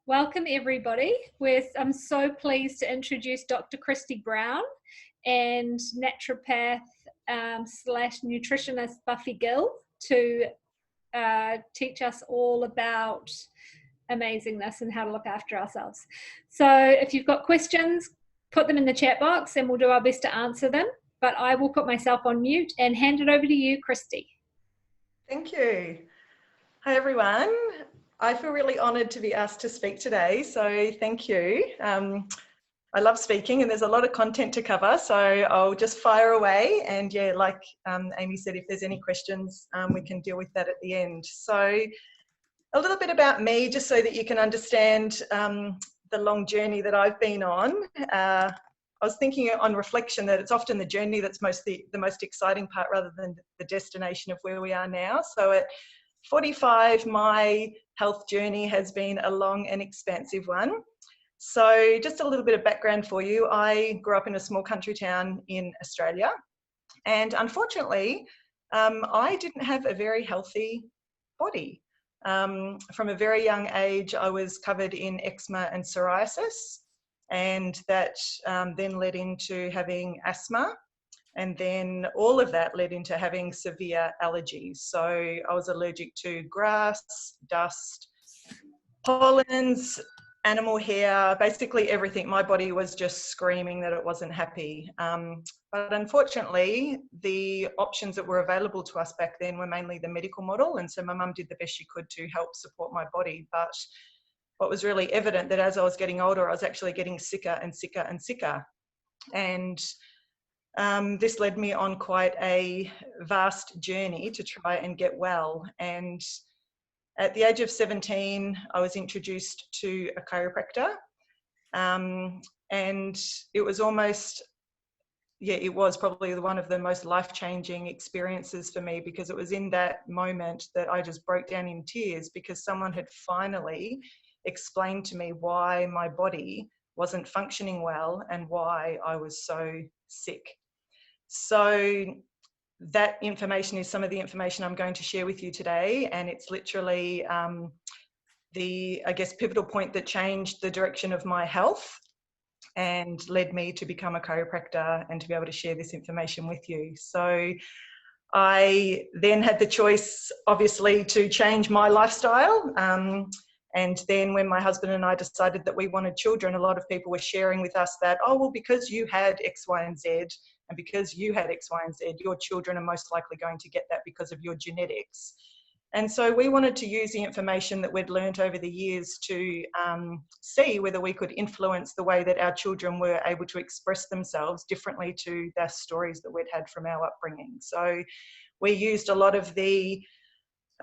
Welcome everybody. I'm so pleased to introduce Dr. Christy Brown and naturopath slash nutritionist Buffy Gill to teach us all about amazingness and how to look after ourselves. So if you've got questions, put them in the chat box and we'll do our best to answer them. But I will put myself on mute and hand it over to you, Christy. Thank you. Hi everyone. I feel really honoured to be asked to speak today, so thank you. I love speaking and there's a lot of content to cover, so I'll just fire away, and yeah, like Amy said, if there's any questions, we can deal with that at the end. So a little bit about me, just so that you can understand the long journey that I've been on. I was thinking on reflection that it's often the journey that's the most exciting part rather than the destination of where we are now. So at 45, my health journey has been a long and expansive one. So just a little bit of background for you. I grew up in a small country town in Australia, and unfortunately, I didn't have a very healthy body. From a very young age, I was covered in eczema and psoriasis, and that then led into having asthma. And then all of that led into having severe allergies. So I was allergic to grass, dust, pollens, animal hair, basically everything. My body was just screaming that it wasn't happy. But unfortunately, the options that were available to us back then were mainly the medical model. And so my mum did the best she could to help support my body. But what was really evident that as I was getting older, I was actually getting sicker and sicker and sicker. And this led me on quite a vast journey to try and get well. And at the age of 17, I was introduced to a chiropractor. And it was almost, it was probably one of the most life-changing experiences for me, because it was in that moment that I just broke down in tears, because someone had finally explained to me why my body wasn't functioning well and why I was so sick. So that information is some of the information I'm going to share with you today, and it's literally the, I guess, pivotal point that changed the direction of my health and led me to become a chiropractor and to be able to share this information with you. So I then had the choice, obviously, to change my lifestyle. And then when my husband and I decided that we wanted children, a lot of people were sharing with us that, oh, well, because you had X, Y, and Z, and because you had X, Y, and Z, your children are most likely going to get that because of your genetics. And so we wanted to use the information that we'd learned over the years to see whether we could influence the way that our children were able to express themselves differently to the stories that we'd had from our upbringing. So we used a lot of the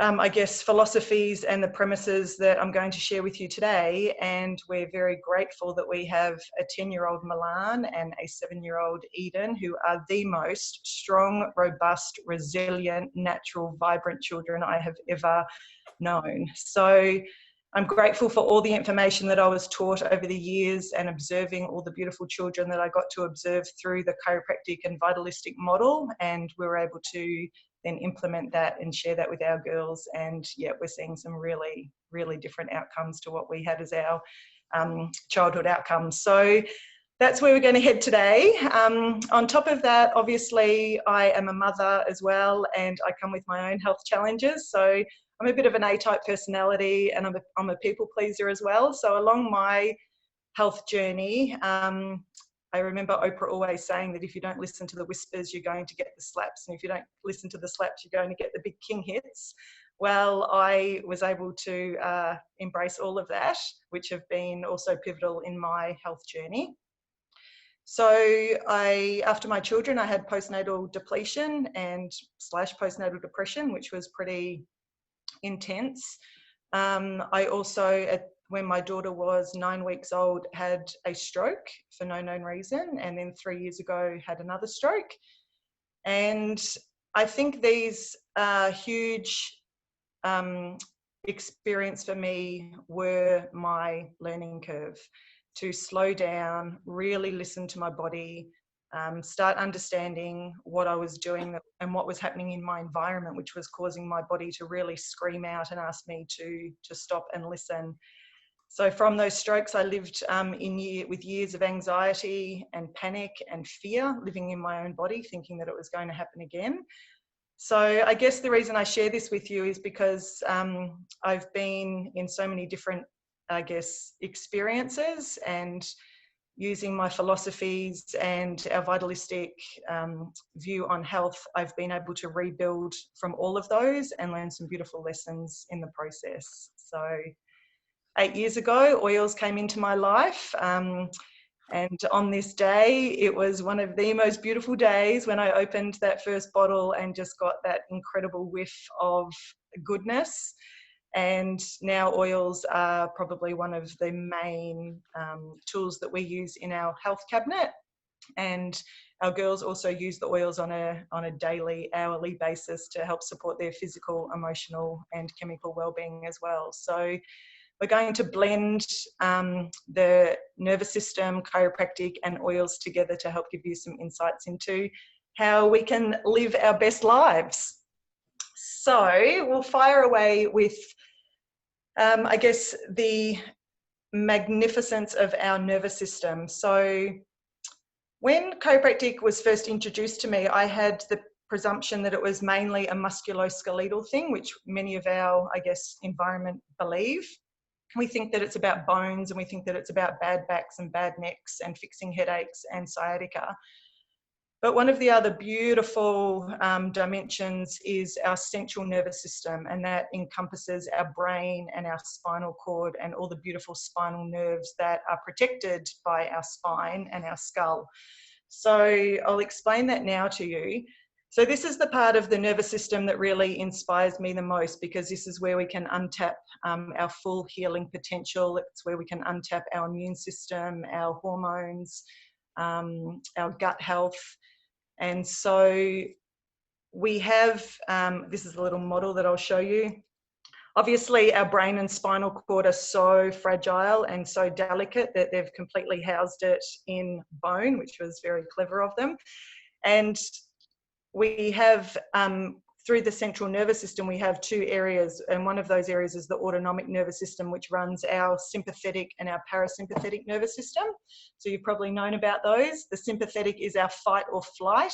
I guess, philosophies and the premises that I'm going to share with you today. And we're very grateful that we have a 10-year-old Milan and a 7-year-old Eden, who are the most strong, robust, resilient, natural, vibrant children I have ever known. So I'm grateful for all the information that I was taught over the years, and observing all the beautiful children that I got to observe through the chiropractic and vitalistic model. And we were able to then implement that and share that with our girls. And yeah, we're seeing some really, really different outcomes to what we had as our childhood outcomes. So that's where we're going to head today. On top of that, obviously, I am a mother as well, and I come with my own health challenges. So I'm a bit of an A-type personality, and I'm a people pleaser as well. So along my health journey, I remember Oprah always saying that if you don't listen to the whispers, you're going to get the slaps. And if you don't listen to the slaps, you're going to get the big king hits. Well, I was able to embrace all of that, which have been also pivotal in my health journey. So after my children, I had postnatal depletion and / postnatal depression, which was pretty intense. I also, when my daughter was 9 weeks old, had a stroke for no known reason, and then 3 years ago had another stroke. And I think these huge experience for me were my learning curve, to slow down, really listen to my body, start understanding what I was doing and what was happening in my environment, which was causing my body to really scream out and ask me to stop and listen. So from those strokes, I lived with years of anxiety and panic and fear, living in my own body, thinking that it was going to happen again. So I guess the reason I share this with you is because I've been in so many different, I guess, experiences, and using my philosophies and our vitalistic view on health, I've been able to rebuild from all of those and learn some beautiful lessons in the process. So 8 years ago, oils came into my life. And on this day, it was one of the most beautiful days when I opened that first bottle and just got that incredible whiff of goodness. And now oils are probably one of the main tools that we use in our health cabinet. And our girls also use the oils on a daily, hourly basis to help support their physical, emotional, and chemical well-being as well. So we're going to blend the nervous system, chiropractic, and oils together to help give you some insights into how we can live our best lives. So we'll fire away with, I guess, the magnificence of our nervous system. So when chiropractic was first introduced to me, I had the presumption that it was mainly a musculoskeletal thing, which many of our, I guess, environment believe. We think that it's about bones, and we think that it's about bad backs and bad necks and fixing headaches and sciatica. But one of the other beautiful dimensions is our central nervous system, and that encompasses our brain and our spinal cord and all the beautiful spinal nerves that are protected by our spine and our skull. So I'll explain that now to you. So this is the part of the nervous system that really inspires me the most, because this is where we can untap our full healing potential. It's where we can untap our immune system, our hormones, our gut health. And so we have, this is a little model that I'll show you. Obviously, our brain and spinal cord are so fragile and so delicate that they've completely housed it in bone, which was very clever of them. And we have, through the central nervous system, we have two areas, and one of those areas is the autonomic nervous system, which runs our sympathetic and our parasympathetic nervous system. So you've probably known about those. The sympathetic is our fight or flight,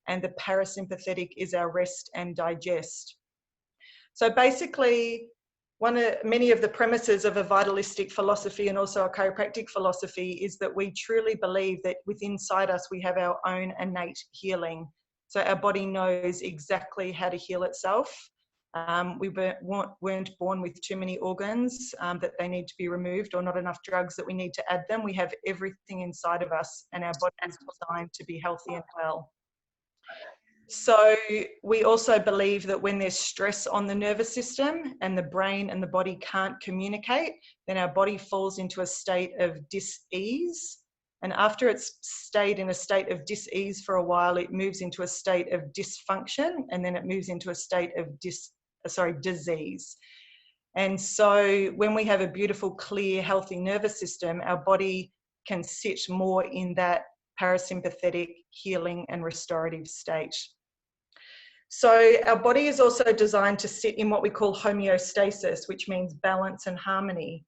and the parasympathetic is our rest and digest. So basically, many of the premises of a vitalistic philosophy and also a chiropractic philosophy is that we truly believe that within inside us we have our own innate healing. So our body knows exactly how to heal itself. We weren't born with too many organs that they need to be removed, or not enough drugs that we need to add them. We have everything inside of us, and our body is designed to be healthy and well. So we also believe that when there's stress on the nervous system and the brain and the body can't communicate, then our body falls into a state of dis-ease. And after it's stayed in a state of dis-ease for a while, it moves into a state of dysfunction, and then it moves into a state of disease. And so when we have a beautiful, clear, healthy nervous system, our body can sit more in that parasympathetic healing and restorative state. So our body is also designed to sit in what we call homeostasis, which means balance and harmony.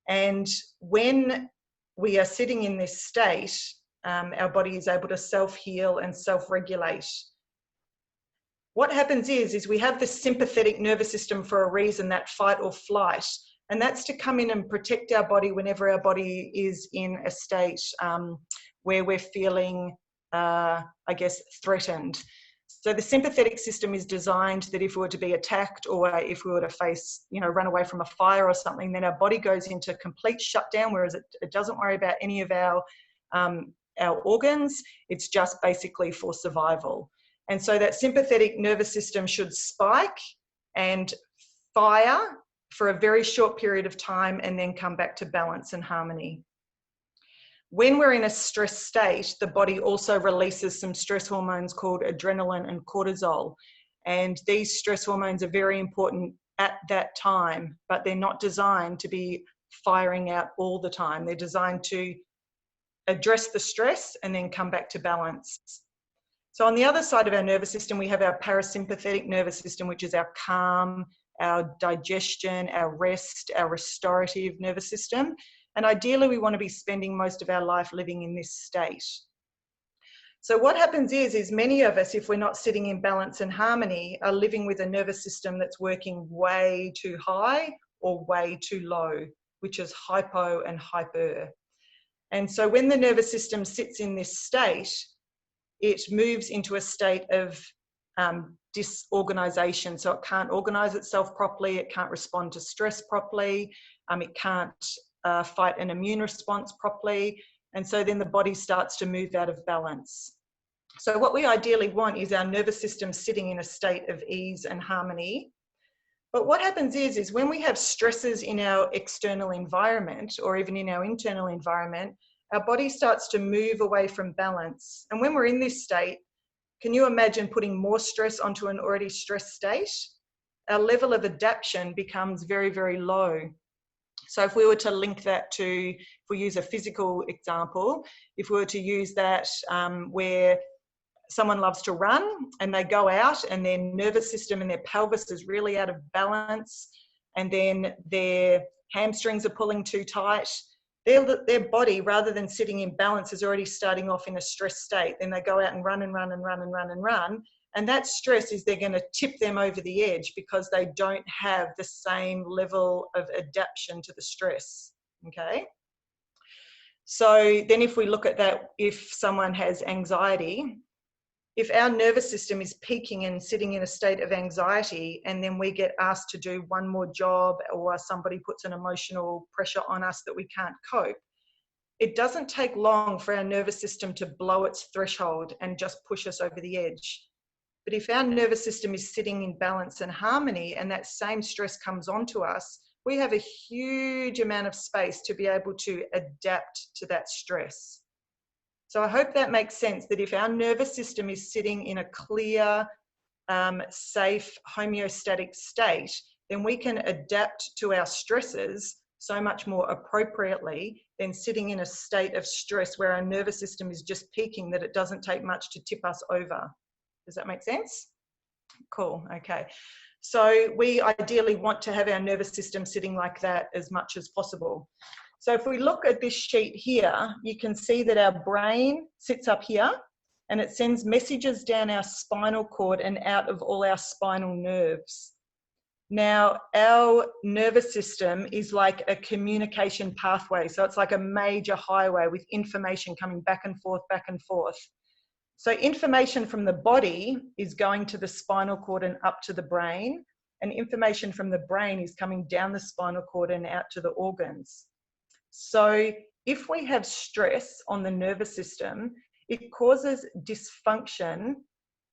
And when we are sitting in this state, our body is able to self-heal and self-regulate. What happens is we have the sympathetic nervous system for a reason, that fight or flight, and that's to come in and protect our body whenever our body is in a state where we're feeling, I guess, threatened. So the sympathetic system is designed that if we were to be attacked, or if we were to face, run away from a fire or something, then our body goes into complete shutdown, whereas it doesn't worry about any of our organs. It's just basically for survival. And so that sympathetic nervous system should spike and fire for a very short period of time and then come back to balance and harmony. When we're in a stress state, the body also releases some stress hormones called adrenaline and cortisol. And these stress hormones are very important at that time, but they're not designed to be firing out all the time. They're designed to address the stress and then come back to balance. So on the other side of our nervous system, we have our parasympathetic nervous system, which is our calm, our digestion, our rest, our restorative nervous system. And ideally, we want to be spending most of our life living in this state. So what happens is many of us, if we're not sitting in balance and harmony, are living with a nervous system that's working way too high or way too low, which is hypo and hyper. And so when the nervous system sits in this state, it moves into a state of disorganization. So it can't organize itself properly, it can't respond to stress properly, it can't fight an immune response properly. And so then the body starts to move out of balance. So what we ideally want is our nervous system sitting in a state of ease and harmony. But what happens is when we have stresses in our external environment or even in our internal environment, our body starts to move away from balance. And when we're in this state, can you imagine putting more stress onto an already stressed state? Our level of adaptation becomes very, very low. So if we were to link that to, if we use a physical example, if we were to use that where someone loves to run and they go out and their nervous system and their pelvis is really out of balance, and then their hamstrings are pulling too tight, their body, rather than sitting in balance, is already starting off in a stress state. Then they go out and run and run and run and run and run. And that stress is they're going to tip them over the edge because they don't have the same level of adaptation to the stress, okay? So then if we look at that, if someone has anxiety, if our nervous system is peaking and sitting in a state of anxiety, and then we get asked to do one more job or somebody puts an emotional pressure on us that we can't cope, it doesn't take long for our nervous system to blow its threshold and just push us over the edge. But if our nervous system is sitting in balance and harmony and that same stress comes onto us, we have a huge amount of space to be able to adapt to that stress. So I hope that makes sense, that if our nervous system is sitting in a clear, safe, homeostatic state, then we can adapt to our stresses so much more appropriately than sitting in a state of stress where our nervous system is just peaking, that it doesn't take much to tip us over. Does that make sense? Cool, okay. So we ideally want to have our nervous system sitting like that as much as possible. So if we look at this sheet here, you can see that our brain sits up here and it sends messages down our spinal cord and out of all our spinal nerves. Now, our nervous system is like a communication pathway. So it's like a major highway with information coming back and forth, back and forth. So information from the body is going to the spinal cord and up to the brain, and information from the brain is coming down the spinal cord and out to the organs. So if we have stress on the nervous system, it causes dysfunction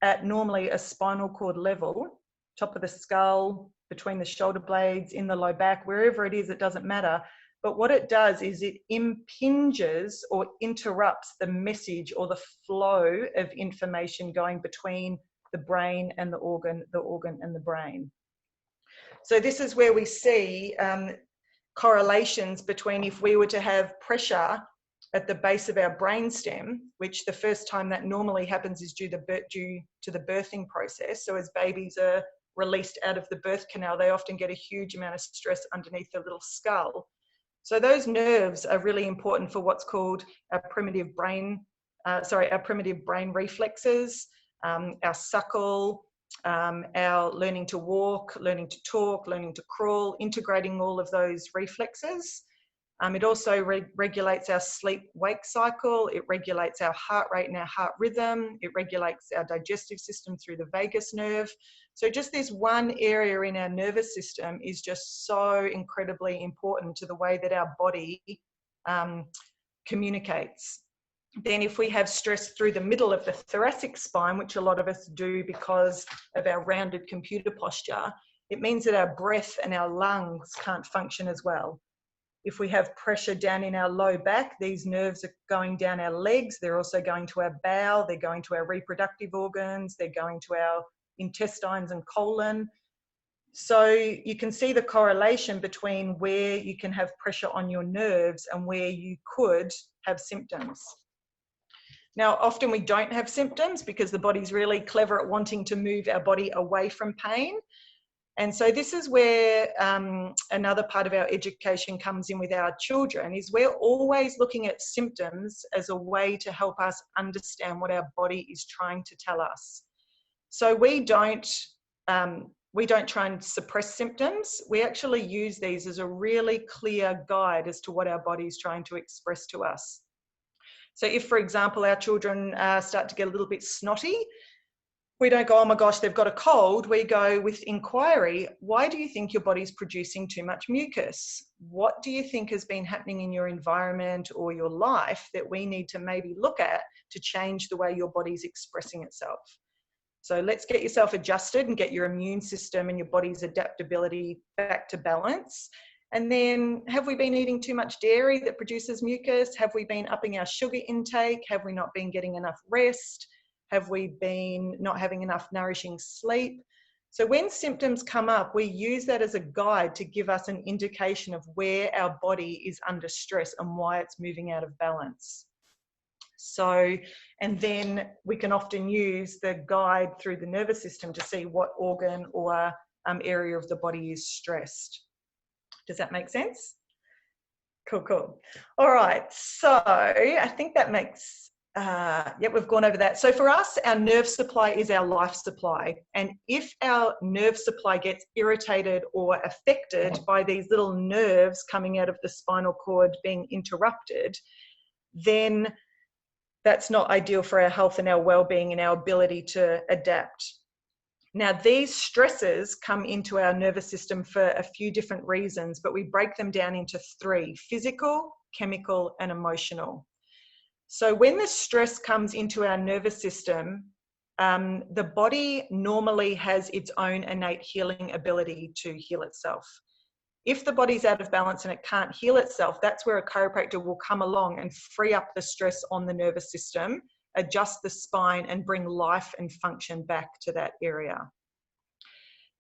at normally a spinal cord level, top of the skull, between the shoulder blades, in the low back, wherever it is, it doesn't matter. But what it does is it impinges or interrupts the message or the flow of information going between the brain and the organ and the brain. So this is where we see correlations between, if we were to have pressure at the base of our brainstem, which the first time that normally happens is due to the birthing process. So as babies are released out of the birth canal, they often get a huge amount of stress underneath the little skull. So those nerves are really important for what's called our primitive brain reflexes, our suckle, our learning to walk, learning to talk, learning to crawl, integrating all of those reflexes. It also regulates our sleep-wake cycle. It regulates our heart rate and our heart rhythm. It regulates our digestive system through the vagus nerve. So just this one area in our nervous system is just so incredibly important to the way that our body communicates. Then if we have stress through the middle of the thoracic spine, which a lot of us do because of our rounded computer posture, it means that our breath and our lungs can't function as well. If we have pressure down in our low back, these nerves are going down our legs. They're also going to our bowel. They're going to our reproductive organs. They're going to our intestines and colon. So you can see the correlation between where you can have pressure on your nerves and where you could have symptoms. Now, often we don't have symptoms because the body's really clever at wanting to move our body away from pain. And so this is where another part of our education comes in with our children, is we're always looking at symptoms as a way to help us understand what our body is trying to tell us. So we don't try and suppress symptoms. We actually use these as a really clear guide as to what our body is trying to express to us. So if, for example, our children start to get a little bit snotty, we don't go, oh my gosh, they've got a cold. We go with inquiry. Why do you think your body's producing too much mucus? What do you think has been happening in your environment or your life that we need to maybe look at to change the way your body's expressing itself? So let's get yourself adjusted and get your immune system and your body's adaptability back to balance. And then, have we been eating too much dairy that produces mucus? Have we been upping our sugar intake? Have we not been getting enough rest? Have we been not having enough nourishing sleep? So when symptoms come up, we use that as a guide to give us an indication of where our body is under stress and why it's moving out of balance. So, and then we can often use the guide through the nervous system to see what organ or area of the body is stressed. Does that make sense? Cool, cool. All right, so I think that makes we've gone over that. So for us, our nerve supply is our life supply. And if our nerve supply gets irritated or affected by these little nerves coming out of the spinal cord being interrupted, then that's not ideal for our health and our well-being and our ability to adapt. Now, these stressors come into our nervous system for a few different reasons, but we break them down into three: physical, chemical, and emotional. So when the stress comes into our nervous system, the body normally has its own innate healing ability to heal itself. If the body's out of balance and it can't heal itself, that's where a chiropractor will come along and free up the stress on the nervous system, adjust the spine, and bring life and function back to that area.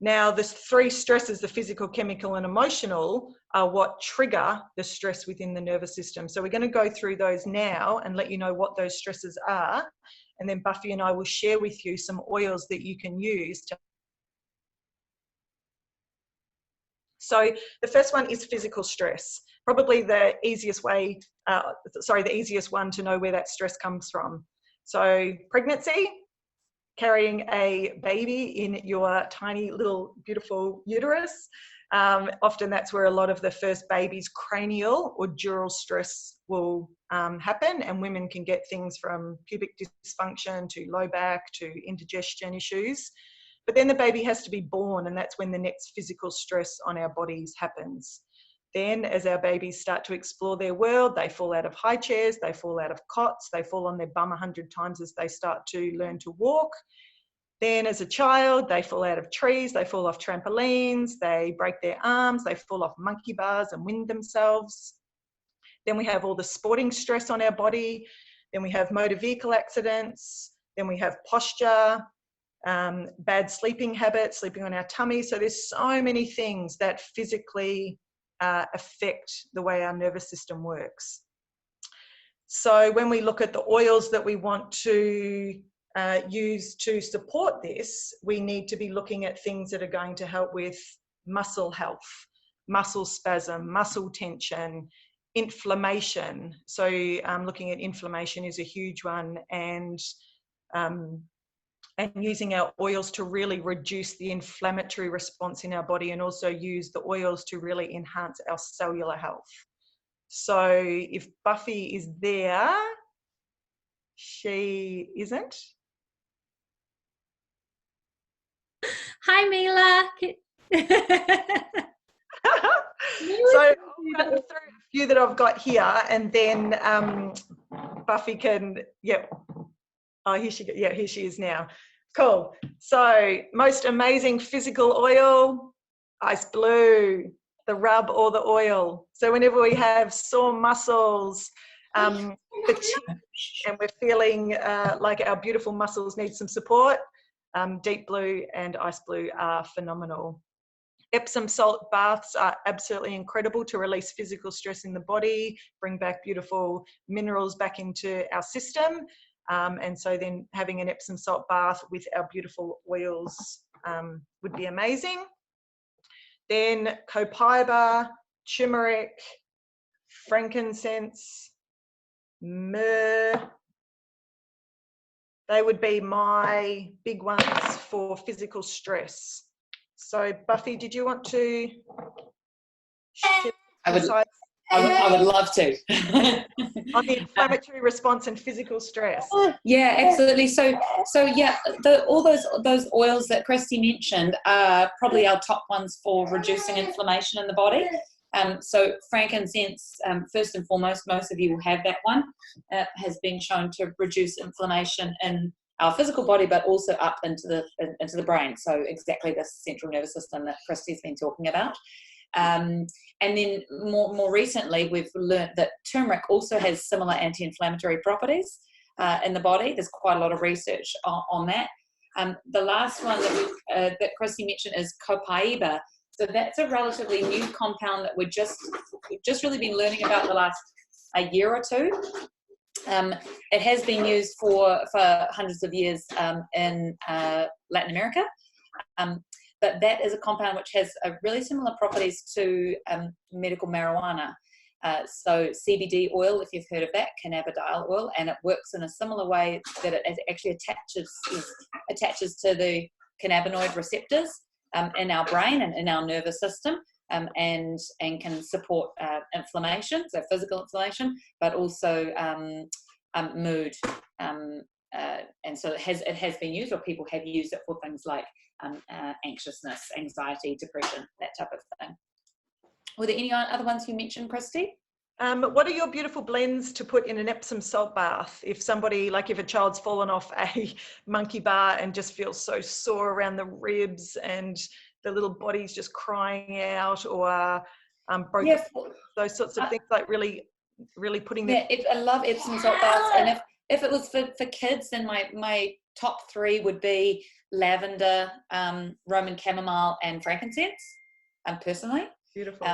Now, the three stresses, the physical, chemical, and emotional, are what trigger the stress within the nervous system. So we're going to go through those now and let you know what those stresses are. And then Buffy and I will share with you some oils that you can use to. So the first one is physical stress. Probably the easiest way, the easiest one to know where that stress comes from. So pregnancy, carrying a baby in your tiny little beautiful uterus. Often that's where a lot of the first baby's cranial or dural stress will happen, and women can get things from pubic dysfunction to low back to indigestion issues. But then the baby has to be born, and that's when the next physical stress on our bodies happens. Then as our babies start to explore their world, they fall out of high chairs, they fall out of cots, they fall on their bum 100 times as they start to learn to walk. Then as a child, they fall out of trees, they fall off trampolines, they break their arms, they fall off monkey bars and wind themselves. Then we have all the sporting stress on our body. Then we have motor vehicle accidents. Then we have posture, bad sleeping habits, sleeping on our tummy. So there's so many things that physically affect the way our nervous system works. So when we look at the oils that we want to use to support this, we need to be looking at things that are going to help with muscle health, muscle spasm, muscle tension, inflammation. So looking at inflammation is a huge one, and using our oils to really reduce the inflammatory response in our body, and also use the oils to really enhance our cellular health. So if Buffy is there, she isn't. Hi, Mila. So I'll go through a few that I've got here, and then Buffy can, yep. Oh, here she is now. Cool. So most amazing physical oil, ice blue, the rub or the oil. So whenever we have sore muscles, fatigue, and we're feeling like our beautiful muscles need some support, deep blue and ice blue are phenomenal. Epsom salt baths are absolutely incredible to release physical stress in the body, bring back beautiful minerals back into our system. And so then having an Epsom salt bath with our beautiful oils would be amazing. then copaiba, turmeric, frankincense, myrrh. They would be my big ones for physical stress. So Buffy, did you want to share I would love to. on the inflammatory response and physical stress? Yeah, absolutely. So yeah, all those oils that Christy mentioned are probably our top ones for reducing inflammation in the body. So frankincense, first and foremost, most of you will have that one. Has been shown to reduce inflammation in our physical body, but also up into the brain. So exactly the central nervous system that Christy's been talking about. And then more recently, we've learned that turmeric also has similar anti-inflammatory properties in the body. There's quite a lot of research on that. The last one that Christy mentioned is copaiba. So that's a relatively new compound that we've just really been learning about the last a year or two. It has been used for hundreds of years in Latin America. But that is a compound which has really similar properties to medical marijuana. So CBD oil, if you've heard of that, cannabidiol oil, and it works in a similar way that it actually attaches to the cannabinoid receptors in our brain and in our nervous system, and can support inflammation, so physical inflammation, but also mood. And so it has been used, or people have used it for things like anxiousness, anxiety, depression, that type of thing. Were there any other ones you mentioned, Christy? What are your beautiful blends to put in an Epsom salt bath? If somebody, like if a child's fallen off a monkey bar and just feels so sore around the ribs and the little body's just crying out, or broken, those sorts of things, like really putting them. Yeah, I love Epsom salt baths, and if it was for kids, then my top three would be lavender, Roman chamomile, and frankincense. Personally, beautiful.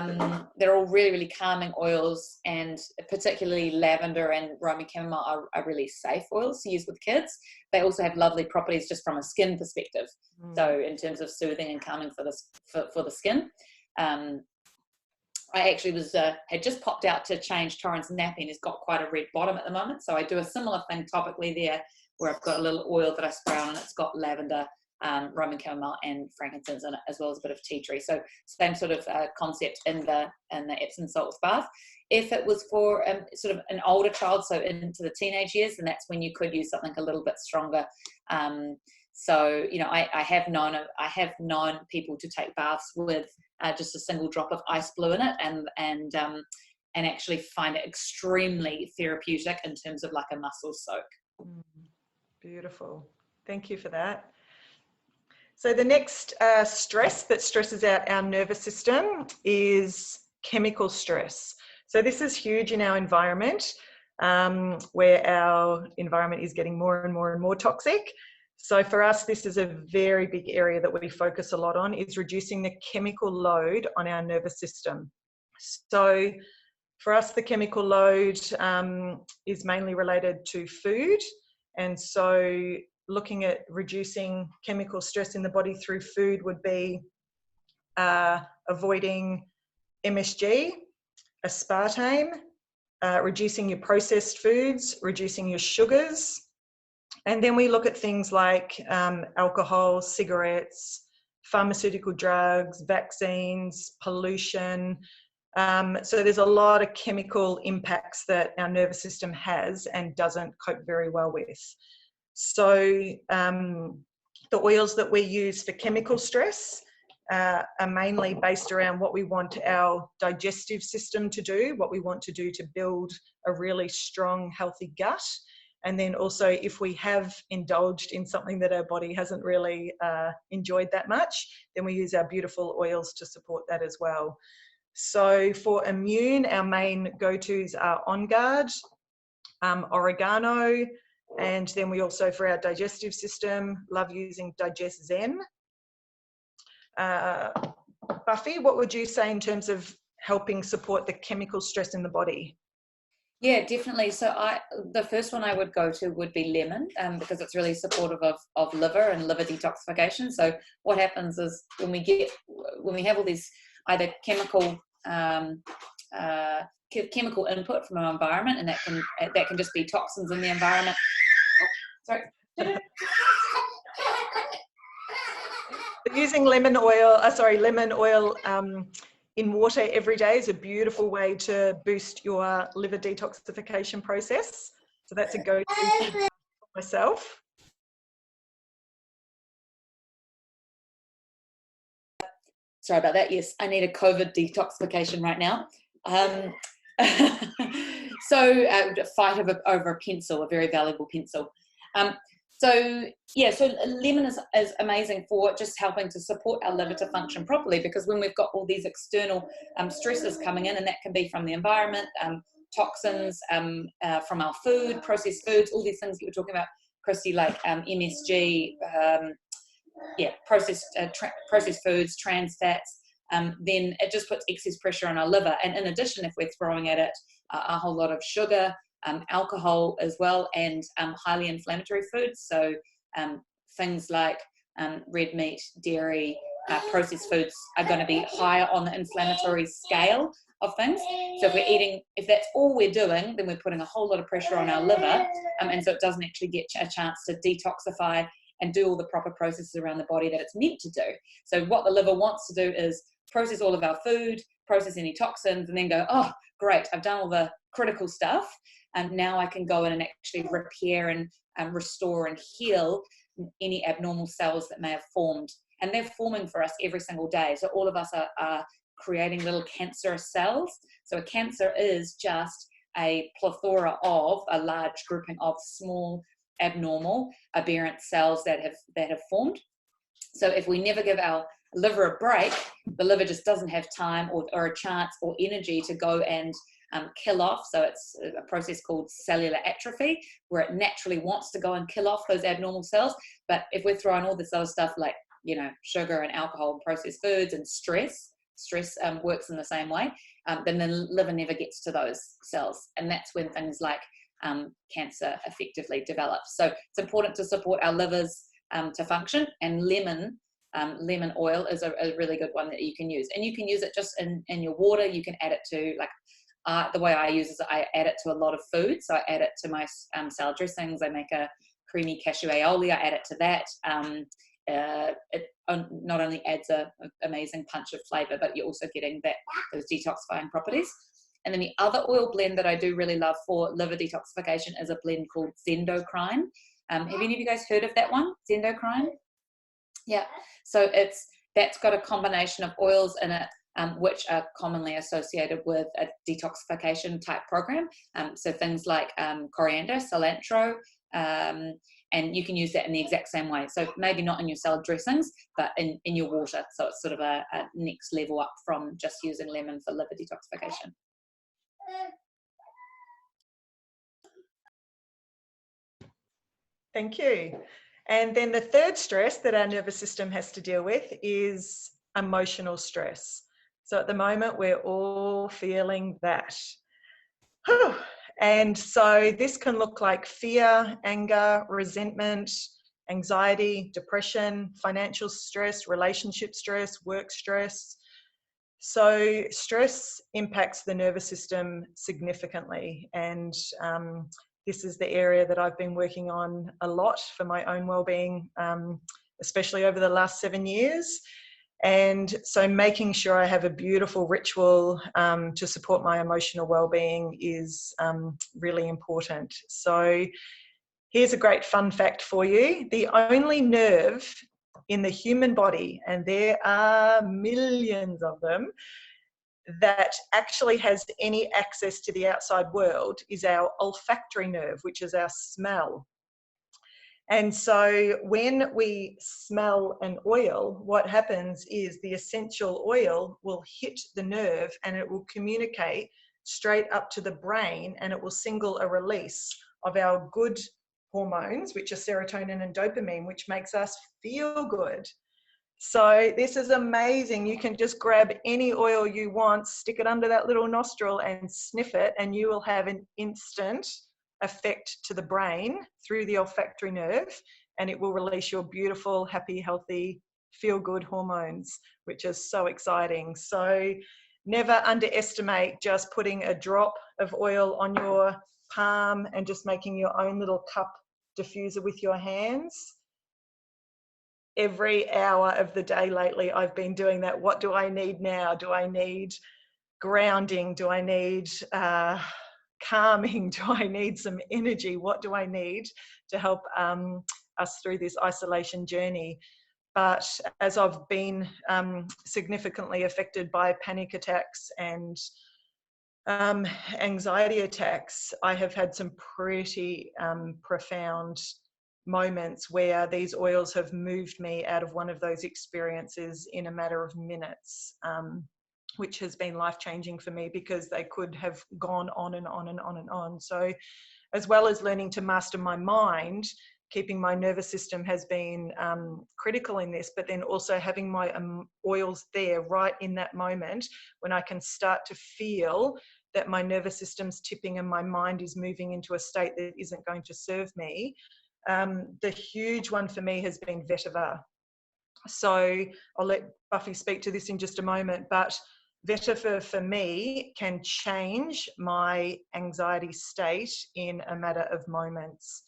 They're all really, really calming oils, and particularly lavender and Roman chamomile are really safe oils to use with kids. They also have lovely properties just from a skin perspective. So in terms of soothing and calming for the skin. I actually had just popped out to change Torrance nappy, and he's got quite a red bottom at the moment. So I do a similar thing topically there, where I've got a little oil that I spray on, and it's got lavender, Roman chamomile, and frankincense in it, as well as a bit of tea tree. So same sort of concept in the Epsom salt bath. If it was for sort of an older child, so into the teenage years, then that's when you could use something a little bit stronger. So I have known people to take baths with just a single drop of ice blue in it, and actually find it extremely therapeutic in terms of like a muscle soak. Beautiful. Thank you for that. So the next stress that stresses out our nervous system is chemical stress. So this is huge in our environment, where our environment is getting more and more and more toxic. So for us, this is a very big area that we focus a lot on, is reducing the chemical load on our nervous system. So for us, the chemical load is mainly related to food. And so looking at reducing chemical stress in the body through food would be avoiding MSG, aspartame, reducing your processed foods, reducing your sugars. And then we look at things like alcohol, cigarettes, pharmaceutical drugs, vaccines, pollution. So there's a lot of chemical impacts that our nervous system has and doesn't cope very well with. So the oils that we use for chemical stress are mainly based around what we want our digestive system to do, what we want to do to build a really strong, healthy gut. And then also, if we have indulged in something that our body hasn't really enjoyed that much, then we use our beautiful oils to support that as well. So for immune, our main go-tos are On Guard, oregano, and then we also, for our digestive system, love using Digest Zen. Buffy, what would you say in terms of helping support the chemical stress in the body? Yeah, definitely. So the first one I would go to would be lemon, because it's really supportive of liver and liver detoxification. So what happens is when we have all these either chemical chemical input from our environment, and that can just be toxins in the environment. Oh, sorry. Using lemon oil in water every day is a beautiful way to boost your liver detoxification process. So that's a go-to for myself. Sorry about that. Yes, I need a COVID detoxification right now. So fight over a pencil, a very valuable pencil. So lemon is amazing for just helping to support our liver to function properly, because when we've got all these external stresses coming in, and that can be from the environment, toxins, from our food, processed foods, all these things that you were talking about, Christy, like MSG, processed foods, trans fats, then it just puts excess pressure on our liver. And in addition, if we're throwing at it a whole lot of sugar, alcohol as well, and highly inflammatory foods, so things like red meat, dairy, processed foods are going to be higher on the inflammatory scale of things. So if that's all we're doing, then we're putting a whole lot of pressure on our liver, and so it doesn't actually get a chance to detoxify and do all the proper processes around the body that it's meant to do. So what the liver wants to do is process all of our food, process any toxins, and then go, oh, great, I've done all the critical stuff, and now I can go in and actually repair and restore and heal any abnormal cells that may have formed. And they're forming for us every single day. So all of us are creating little cancerous cells. So a cancer is just a plethora of a large grouping of small, abnormal, aberrant cells that have formed. So if we never give our liver a break, the liver just doesn't have time or a chance or energy to go and kill off. So it's a process called cellular atrophy, where it naturally wants to go and kill off those abnormal cells. But if we're throwing all this other stuff like, sugar and alcohol and processed foods and stress works in the same way, then the liver never gets to those cells. And that's when things like cancer effectively develops. So it's important to support our livers to function, and lemon oil is a really good one that you can use. And you can use it just in your water. You can add it to, like, the way I use it is I add it to a lot of food. So I add it to my salad dressings. I make a creamy cashew aioli. I add it to that. It not only adds an amazing punch of flavor, but you're also getting those detoxifying properties. And then the other oil blend that I do really love for liver detoxification is a blend called Zendocrine. Have any of you guys heard of that one, Zendocrine? Yeah. So that's got a combination of oils in it, which are commonly associated with a detoxification type program. So things like coriander, cilantro, and you can use that in the exact same way. So maybe not in your salad dressings, but in your water. So it's sort of a next level up from just using lemon for liver detoxification. Thank you. And then the third stress that our nervous system has to deal with is emotional stress. So at the moment, we're all feeling that. And so this can look like fear, anger, resentment, anxiety, depression, financial stress, relationship stress, work stress. So stress impacts the nervous system significantly, and this is the area that I've been working on a lot for my own well-being, especially over the last 7 years. And so making sure I have a beautiful ritual to support my emotional well-being is really important. So here's a great fun fact for you. The only nerve in the human body, and there are millions of them, that actually has any access to the outside world is our olfactory nerve, which is our smell. And so when we smell an oil, what happens is the essential oil will hit the nerve and it will communicate straight up to the brain, and it will signal a release of our good hormones, which are serotonin and dopamine, which makes us feel good. So this is amazing. You can just grab any oil you want, stick it under that little nostril and sniff it, and you will have an instant effect to the brain through the olfactory nerve, and it will release your beautiful, happy, healthy, feel-good hormones, which is so exciting. So never underestimate just putting a drop of oil on your palm and just making your own little cup diffuser with your hands. Every hour of the day lately, I've been doing that. What do I need now? Do I need grounding? Do I need calming? Do I need some energy? What do I need to help us through this isolation journey? But as I've been significantly affected by panic attacks and anxiety attacks, I have had some pretty profound moments where these oils have moved me out of one of those experiences in a matter of minutes, which has been life-changing for me, because they could have gone on and on and on and on. So as well as learning to master my mind, keeping my nervous system has been critical in this, but then also having my oils there right in that moment when I can start to feel that my nervous system's tipping and my mind is moving into a state that isn't going to serve me. The huge one for me has been vetiver. So I'll let Buffy speak to this in just a moment, but vetiver for me can change my anxiety state in a matter of moments.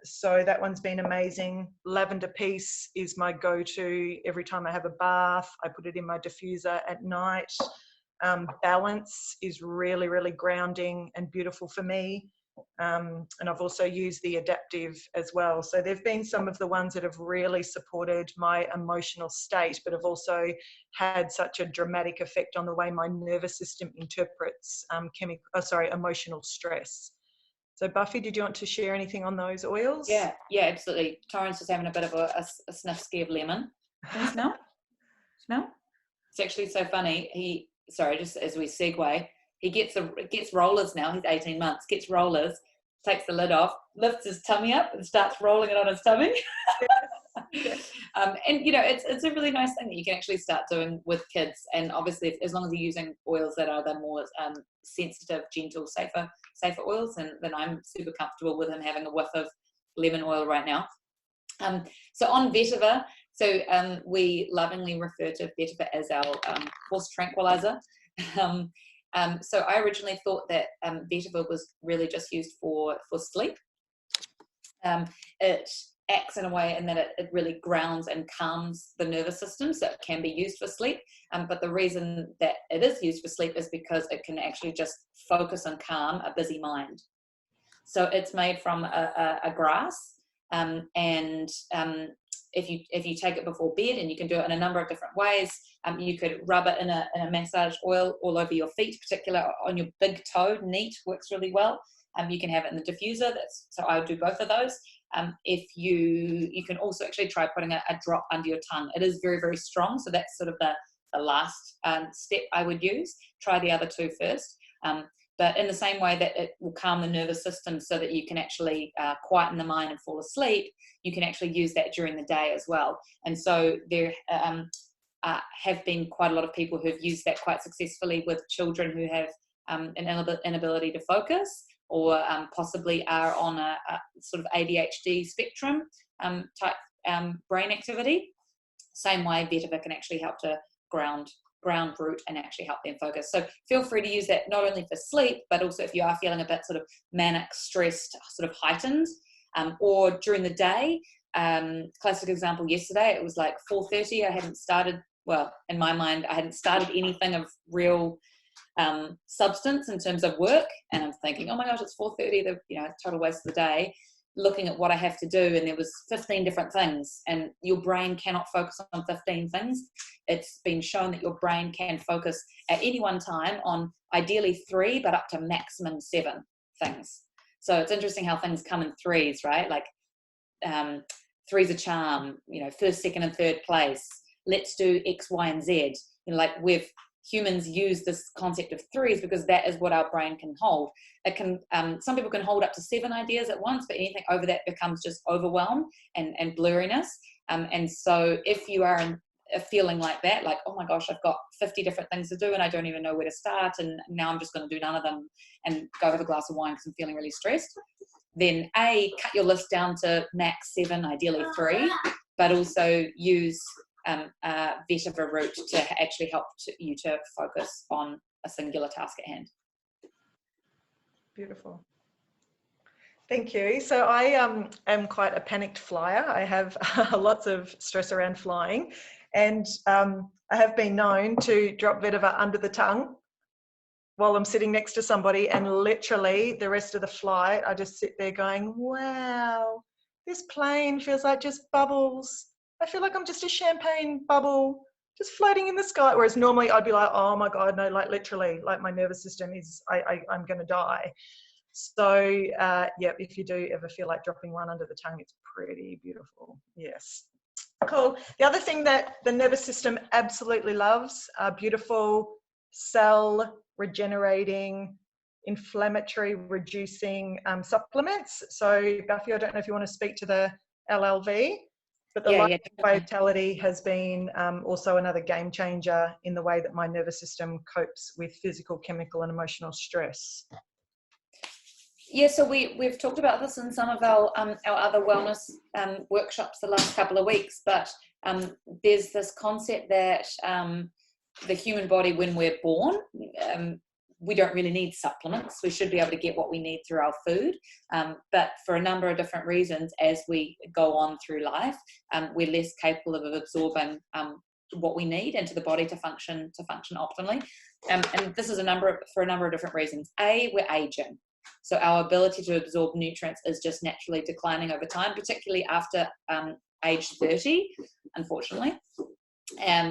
So that one's been amazing. Lavender Peace is my go-to every time I have a bath. I put it in my diffuser at night. Balance is really, really grounding and beautiful for me. And I've also used the Adaptive as well. So they've been some of the ones that have really supported my emotional state, but have also had such a dramatic effect on the way my nervous system interprets emotional stress. So Buffy, did you want to share anything on those oils? Yeah, absolutely. Torrance is having a bit of a sniff scare of lemon. Can you smell? Smell? It's actually so funny. Just as we segue, he gets rollers now. He's 18 months, gets rollers, takes the lid off, lifts his tummy up and starts rolling it on his tummy. Yes. And it's a really nice thing that you can actually start doing with kids. And obviously, as long as you're using oils that are the more sensitive, gentle, safer oils, and then I'm super comfortable with him having a whiff of lemon oil right now. So on vetiver, we lovingly refer to vetiver as our horse tranquilizer. So I originally thought that vetiver was really just used for sleep. It acts in a way in that it really grounds and calms the nervous system, so it can be used for sleep. But the reason that it is used for sleep is because it can actually just focus and calm a busy mind. So it's made from a grass, and if you take it before bed, and you can do it in a number of different ways. You could rub it in a massage oil all over your feet, particularly on your big toe. Neat works really well. You can have it in the diffuser. So I would do both of those. If you can also actually try putting a drop under your tongue. It is very, very strong, so that's sort of the last step I would use. Try the other two first. But in the same way that it will calm the nervous system so that you can actually quieten the mind and fall asleep, you can actually use that during the day as well. And so there have been quite a lot of people who've used that quite successfully with children who have an inability to focus, or possibly are on a sort of ADHD spectrum type brain activity. Same way vetiver can actually help to ground root and actually help them focus. So feel free to use that not only for sleep, but also if you are feeling a bit sort of manic, stressed, sort of heightened, or during the day. Classic example, yesterday, it was like 4:30. I hadn't started, well, in my mind, I hadn't started anything of real substance in terms of work, and I'm thinking, oh my gosh, it's 4:30, total waste of the day, looking at what I have to do, and there was 15 different things, and your brain cannot focus on 15 things. It's been shown that your brain can focus at any one time on ideally 3, but up to maximum 7 things. So it's interesting how things come in threes, right? Like 3's a charm, first, second and third place. Let's do X, Y, and Z. Like we've humans use this concept of 3s because that is what our brain can hold. It can, some people can hold up to 7 ideas at once, but anything over that becomes just overwhelm and blurriness. And so if you are in a feeling like that, like, oh my gosh, I've got 50 different things to do and I don't even know where to start, and now I'm just going to do none of them and go have a glass of wine because I'm feeling really stressed, then cut your list down to max 7, ideally 3, but also use a vet of a route to actually help you to focus on a singular task at hand. Beautiful. Thank you. So I am quite a panicked flyer. I have lots of stress around flying, and I have been known to drop vetiver under the tongue while I'm sitting next to somebody, and literally the rest of the flight I just sit there going, wow, this plane feels like just bubbles. I feel like I'm just a champagne bubble just floating in the sky, whereas normally I'd be like, oh my God, no, like literally, like my nervous system is, I'm going to die. So yeah, if you do ever feel like dropping one under the tongue, it's pretty beautiful. Yes. Cool. The other thing that the nervous system absolutely loves are beautiful cell regenerating, inflammatory reducing supplements. So Buffy, I don't know if you want to speak to the LLV, but the life vitality has been also another game changer in the way that my nervous system copes with physical, chemical and emotional stress. Yeah, so we've talked about this in some of our other wellness workshops the last couple of weeks, but there's this concept that the human body, when we're born, we don't really need supplements. We should be able to get what we need through our food, but for a number of different reasons, as we go on through life, we're less capable of absorbing what we need into the body to function optimally. And this is for a number of different reasons. We're aging. So our ability to absorb nutrients is just naturally declining over time, particularly after age 30, unfortunately.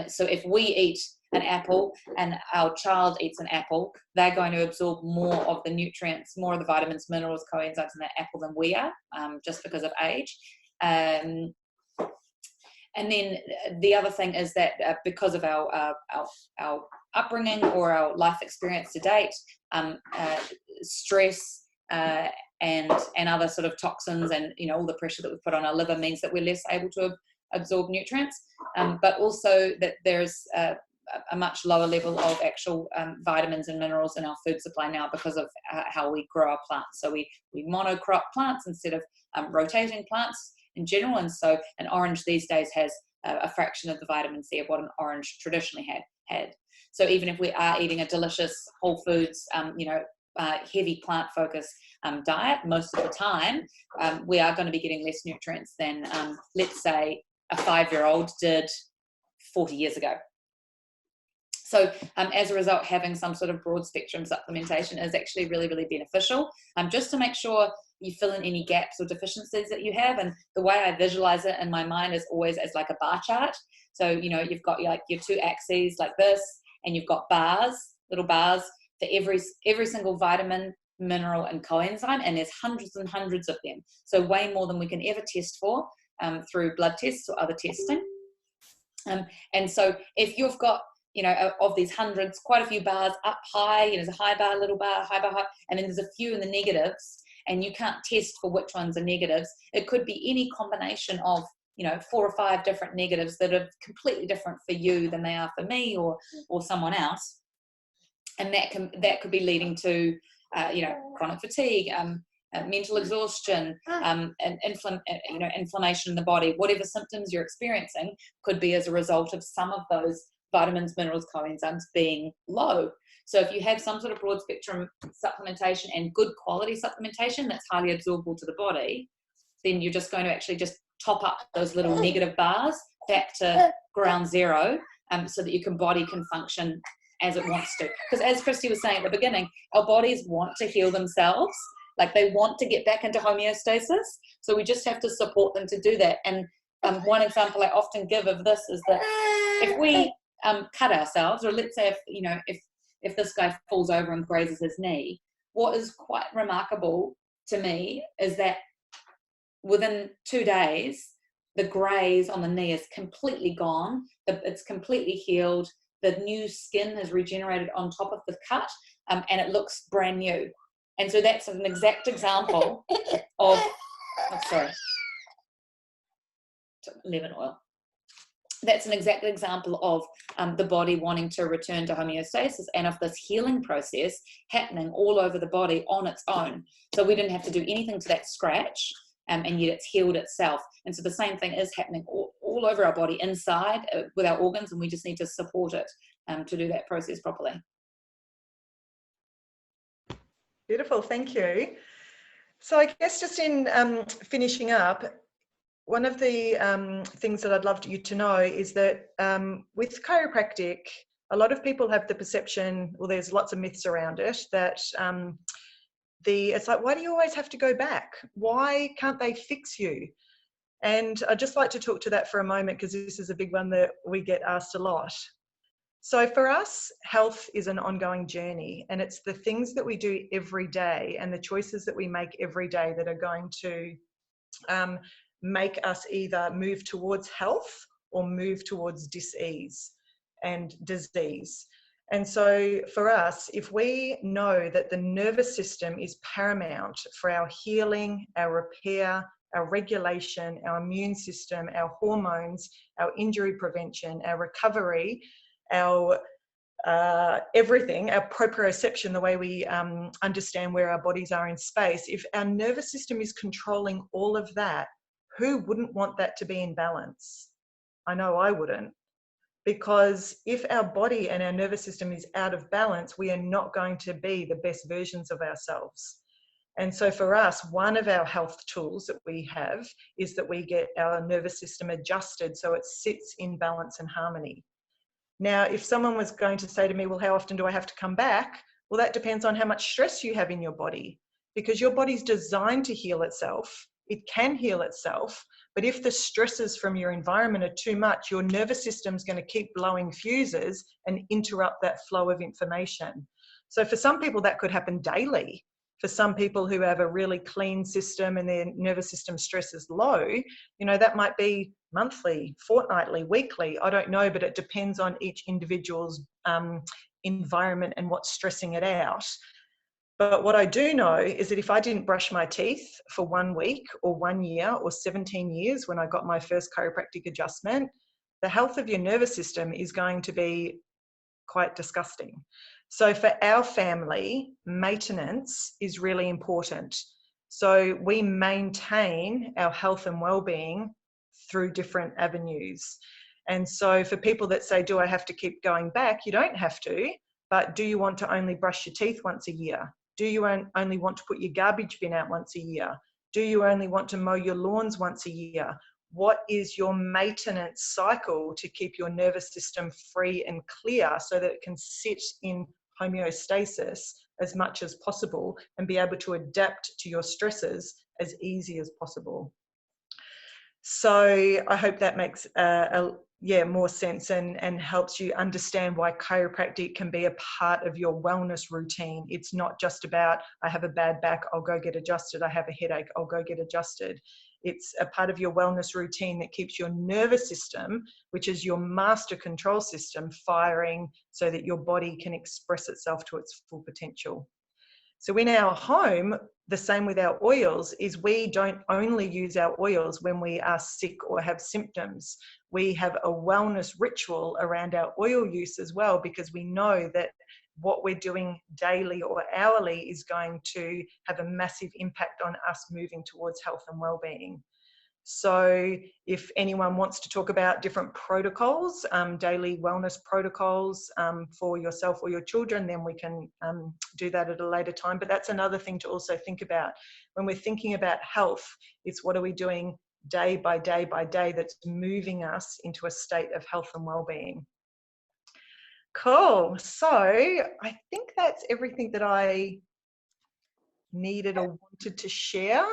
So if we eat an apple and our child eats an apple, they're going to absorb more of the nutrients, more of the vitamins, minerals, coenzymes in that apple than we are, just because of age. And then the other thing is that because of our upbringing or our life experience to date, stress and other sort of toxins and all the pressure that we put on our liver means that we're less able to absorb nutrients, but also that there's a much lower level of actual vitamins and minerals in our food supply now because of how we grow our plants. So we monocrop plants instead of rotating plants in general, and so an orange these days has a fraction of the vitamin C of what an orange traditionally had. So even if we are eating a delicious whole foods, heavy plant focused diet, most of the time we are going to be getting less nutrients than let's say a 5-year-old did 40 years ago. So as a result, having some sort of broad spectrum supplementation is actually really, really beneficial, just to make sure you fill in any gaps or deficiencies that you have. And the way I visualize it in my mind is always as like a bar chart. So, you've got your 2 axes like this, and you've got little bars for every single vitamin, mineral and coenzyme, and there's hundreds and hundreds of them. So way more than we can ever test for through blood tests or other testing. And so if you've got of these hundreds, quite a few bars up high, there's a high bar, little bar, high bar, high, and then there's a few in the negatives, and you can't test for which ones are negatives. It could be any combination of 4 or 5 different negatives that are completely different for you than they are for me or someone else, and that could be leading to chronic fatigue, mental exhaustion, and inflammation in the body. Whatever symptoms you're experiencing could be as a result of some of those vitamins, minerals, coenzymes being low. So if you have some sort of broad spectrum supplementation and good quality supplementation that's highly absorbable to the body, then you're just going to actually just top up those little negative bars back to ground zero, so that your body can function as it wants to. Because as Christy was saying at the beginning, our bodies want to heal themselves. Like they want to get back into homeostasis. So we just have to support them to do that. And one example I often give of this is that if we cut ourselves, or let's say if this guy falls over and grazes his knee, what is quite remarkable to me is that within 2 days, the graze on the knee is completely gone. It's completely healed. the new skin has regenerated on top of the cut, and it looks brand new. And so that's an exact example of, lemon oil. That's an exact example of the body wanting to return to homeostasis, and of this healing process happening all over the body on its own. So we didn't have to do anything to that scratch, and yet it's healed itself. And so the same thing is happening all over our body, inside with our organs, and we just need to support it to do that process properly. Beautiful, thank you. So I guess just in finishing up, one of the things that I'd love you to know is that with chiropractic, a lot of people have the perception, well, there's lots of myths around it, that it's like, why do you always have to go back? Why can't they fix you? And I'd just like to talk to that for a moment, because this is a big one that we get asked a lot. So for us, health is an ongoing journey, and it's the things that we do every day and the choices that we make every day that are going to make us either move towards health or move towards dis-ease and disease. And so for us, if we know that the nervous system is paramount for our healing, our repair, our regulation, our immune system, our hormones, our injury prevention, our recovery, our everything, our proprioception, the way we understand where our bodies are in space, if our nervous system is controlling all of that, who wouldn't want that to be in balance? I know I wouldn't. Because if our body and our nervous system is out of balance, we are not going to be the best versions of ourselves. And so for us, one of our health tools that we have is that we get our nervous system adjusted so it sits in balance and harmony. Now, if someone was going to say to me, well, how often do I have to come back? Well, that depends on how much stress you have in your body, because your body's designed to heal itself. It can heal itself, but if the stresses from your environment are too much, your nervous system's going to keep blowing fuses and interrupt that flow of information. So for some people that could happen daily. For some people who have a really clean system and their nervous system stress is low, you know, that might be monthly, fortnightly, weekly, I don't know, but it depends on each individual's environment and what's stressing it out. But what I do know is that if I didn't brush my teeth for 1 week or 1 year or 17 years when I got my first chiropractic adjustment, the health of your nervous system is going to be quite disgusting. So for our family, maintenance is really important. So we maintain our health and well-being through different avenues. And so for people that say, do I have to keep going back? You don't have to, but do you want to only brush your teeth once a year? Do you only want to put your garbage bin out once a year? Do you only want to mow your lawns once a year? What is your maintenance cycle to keep your nervous system free and clear so that it can sit in homeostasis as much as possible and be able to adapt to your stresses as easy as possible? So I hope that makes more sense and helps you understand why chiropractic can be a part of your wellness routine. It's not just about, I have a bad back, I'll go get adjusted. I have a headache, I'll go get adjusted. It's a part of your wellness routine that keeps your nervous system, which is your master control system, firing so that your body can express itself to its full potential. So in our home, the same with our oils is we don't only use our oils when we are sick or have symptoms. We have a wellness ritual around our oil use as well, because we know that what we're doing daily or hourly is going to have a massive impact on us moving towards health and well-being. So if anyone wants to talk about different protocols, daily wellness protocols for yourself or your children, then we can do that at a later time. But that's another thing to also think about. When we're thinking about health, it's what are we doing day by day by day that's moving us into a state of health and well-being. Cool. So I think that's everything that I needed or wanted to share.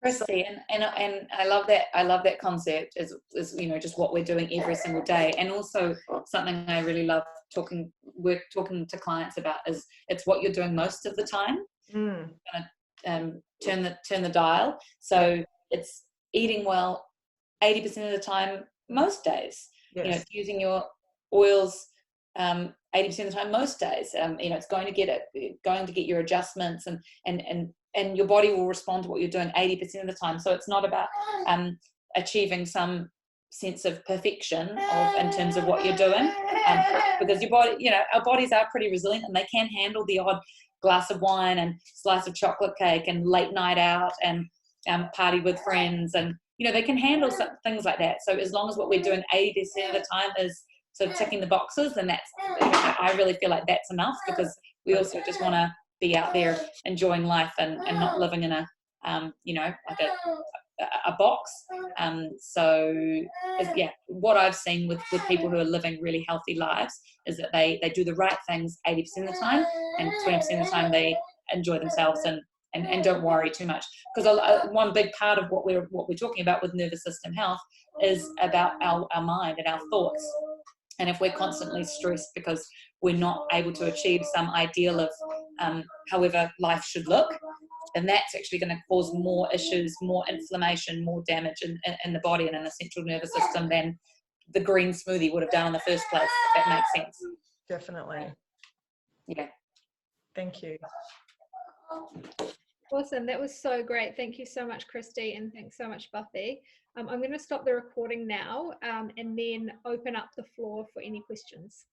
Christy, and I love that. I love that concept is just what we're doing every single day, and also something I really love talking to clients about is it's what you're doing most of the time. Turn the dial. So it's eating well 80% of the time, most days. Yes. Using your oils 80% of the time, most days. You know, it's going to get your adjustments, and your body will respond to what you're doing 80% of the time. So it's not about achieving some sense of perfection in terms of what you're doing, because your body, you know, our bodies are pretty resilient, and they can handle the odd glass of wine and slice of chocolate cake and late night out and party with friends, and you know, they can handle some things like that. So as long as what we're doing 80% of the time is sort of ticking the boxes, then that's, I really feel like that's enough, because we also just want to be out there enjoying life and not living in a you know, like a box. So yeah, what I've seen with people who are living really healthy lives is that they do the right things 80% of the time, and 20% of the time they enjoy themselves and don't worry too much. Because one big part of what we're talking about with nervous system health is about our mind and our thoughts. And if we're constantly stressed because we're not able to achieve some ideal of however life should look, then that's actually going to cause more issues, more inflammation, more damage in the body and in the central nervous system than the green smoothie would have done in the first place, if that makes sense. Definitely. Yeah. Thank you. Awesome. That was so great. Thank you so much, Christy, and thanks so much, Buffy. I'm going to stop the recording now and then open up the floor for any questions.